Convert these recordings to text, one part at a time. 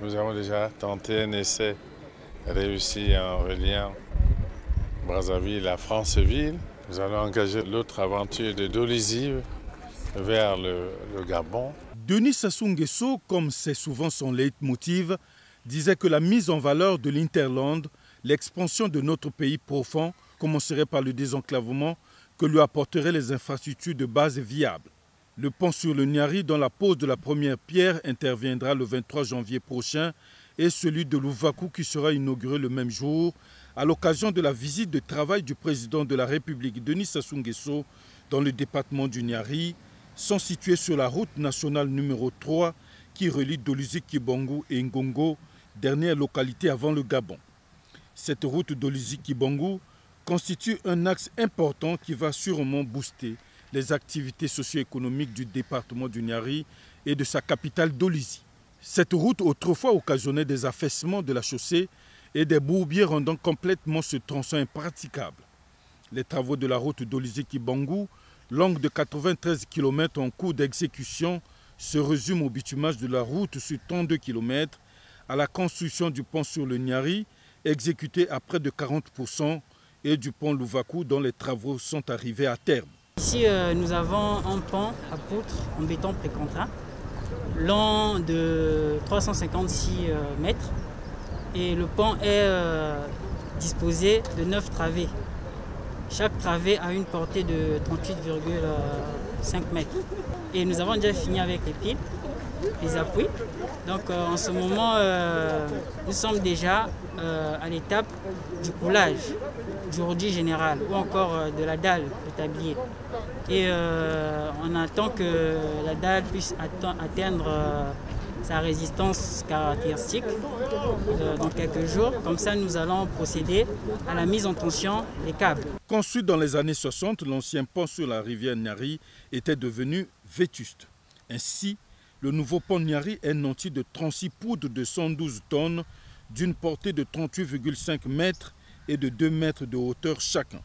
Nous avons déjà tenté un essai réussi en reliant Brazzaville à Franceville. Nous allons engager l'autre aventure de Dolisie vers le Gabon. Denis Sassou Nguesso, comme c'est souvent son leitmotiv, disait que la mise en valeur de l'Interland, l'expansion de notre pays profond, commencerait par le désenclavement que lui apporteraient les infrastructures de base viables. Le pont sur le Niari, dont la pose de la première pierre interviendra le 23 janvier prochain, et celui de Louvakou qui sera inauguré le même jour, à l'occasion de la visite de travail du président de la République, Denis Sassou Nguesso, dans le département du Niari, sont situés sur la route nationale numéro 3 qui relie Dolisie-Kibongou et Ngongo, dernière localité avant le Gabon. Cette route Dolisie-Kibongou constitue un axe important qui va sûrement booster les activités socio-économiques du département du Niari et de sa capitale Dolisie. Cette route autrefois occasionnait des affaissements de la chaussée et des bourbiers rendant complètement ce tronçon impraticable. Les travaux de la route Dolisie-Kibongou, longue de 93 km en cours d'exécution, se résument au bitumage de la route sur 32 km, à la construction du pont sur le Niari, exécuté à près de 40%, et du pont Louvakou dont les travaux sont arrivés à terme. Ici, nous avons un pont à poutres en béton précontraint, long de 356 mètres, et le pont est disposé de 9 travées. Chaque travée a une portée de 38,5 mètres. Et nous avons déjà fini avec les piles, les appuis. Donc en ce moment, nous sommes déjà à l'étape du coulage, du rodis général ou encore de la dalle de tablier. Et on attend que la dalle puisse atteindre sa résistance caractéristique dans quelques jours. Comme ça, nous allons procéder à la mise en tension des câbles. Construit dans les années 60, l'ancien pont sur la rivière Niari était devenu vétuste. Ainsi, le nouveau pont Niari est nanti de 36 poudres de 112 tonnes, d'une portée de 38,5 mètres et de 2 mètres de hauteur chacun.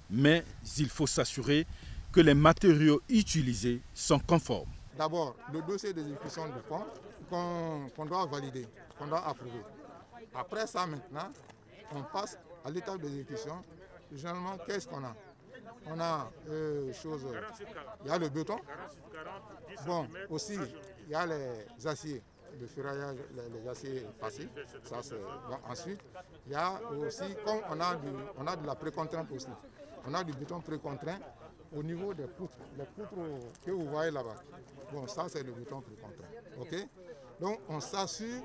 Mais il faut s'assurer que les matériaux utilisés sont conformes. D'abord, le dossier d'exécution du pont qu'on doit valider, qu'on doit approuver. Après ça, maintenant, on passe à l'étape d'exécution. Généralement, qu'est-ce qu'on a? On a il y a le béton. Bon, aussi, il y a les aciers, le ferraillage, les aciers passés. Ça, bon, ensuite, il y a aussi, comme on a de la précontrainte aussi. On a du béton précontraint au niveau des poutres. Les poutres que vous voyez là-bas. Bon, ça, c'est le béton précontraint. OK? Donc, on s'assure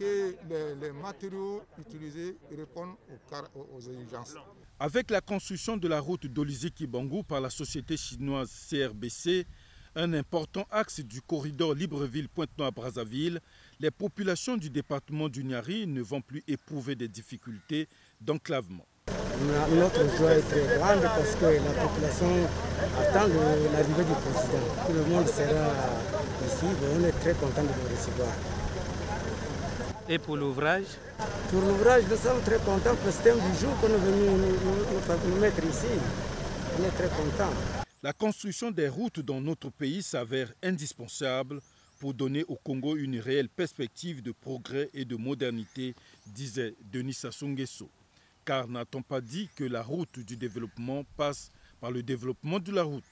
que les matériaux utilisés répondent aux exigences. Avec la construction de la route Dolisie-Kibongou par la société chinoise CRBC, un important axe du corridor Libreville-Pointe-Noire-Brazzaville, les populations du département du Niari ne vont plus éprouver des difficultés d'enclavement. Notre joie est très grande parce que la population attend l'arrivée du président. Tout le monde sera ici, on est très content de le recevoir. Et pour l'ouvrage? Pour l'ouvrage, nous sommes très contents parce que c'est un jour qu'on est venu nous mettre ici. On est très contents. La construction des routes dans notre pays s'avère indispensable pour donner au Congo une réelle perspective de progrès et de modernité, disait Denis Sassou Nguesso. Car n'a-t-on pas dit que la route du développement passe par le développement de la route?